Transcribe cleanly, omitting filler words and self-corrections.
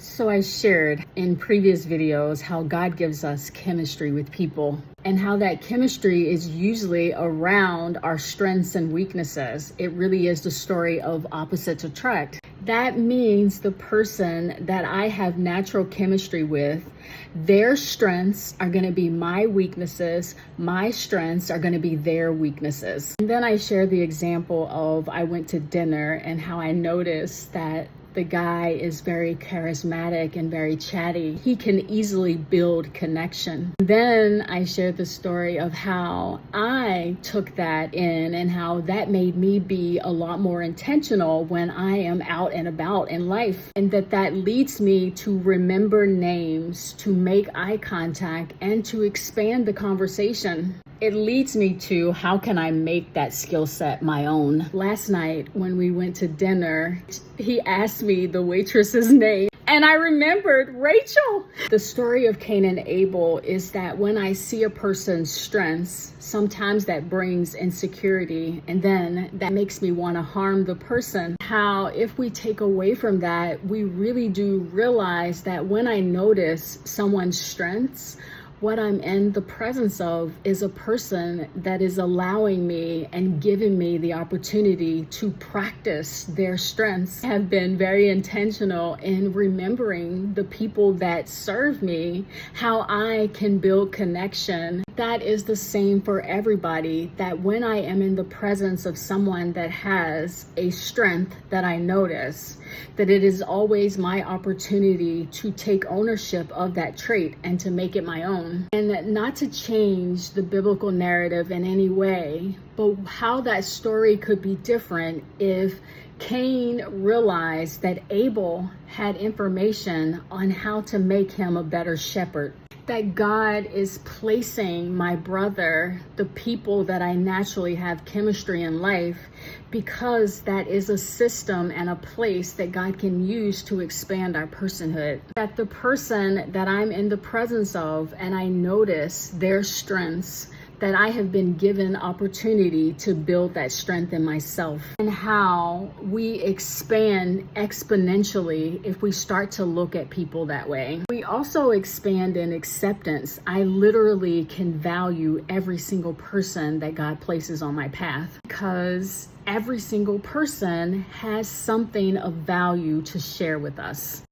So I shared in previous videos how God gives us chemistry with people and how that chemistry is usually around our strengths and weaknesses. It really is the story of opposites attract. That means the person that I have natural chemistry with, their strengths are going to be my weaknesses. My strengths are going to be their weaknesses. And then I share the example of I went to dinner and how I noticed that the guy is very charismatic and very chatty. He can easily build connection. Then I shared the story of how I took that in and how that made me be a lot more intentional when I am out and about in life. And that leads me to remember names, to make eye contact, and to expand the conversation. It leads me to how can I make that skill set my own? Last night when we went to dinner, he asked me the waitress's name and I remembered Rachel. The story of Cain and Abel is that when I see a person's strengths, sometimes that brings insecurity and then that makes me want to harm the person. How if we take away from that, we really do realize that when I notice someone's strengths, what I'm in the presence of is a person that is allowing me and giving me the opportunity to practice their strengths. I have been very intentional in remembering the people that serve me, how I can build connection. That is the same for everybody, that when I am in the presence of someone that has a strength that I notice, that it is always my opportunity to take ownership of that trait and to make it my own. And not to change the biblical narrative in any way, but how that story could be different if Cain realized that Abel had information on how to make him a better shepherd. That God is placing my brother, the people that I naturally have chemistry in life, because that is a system and a place that God can use to expand our personhood. That the person that I'm in the presence of and I notice their strengths, that I have been given opportunity to build that strength in myself, and how we expand exponentially if we start to look at people that way. We also expand in acceptance. I literally can value every single person that God places on my path because every single person has something of value to share with us.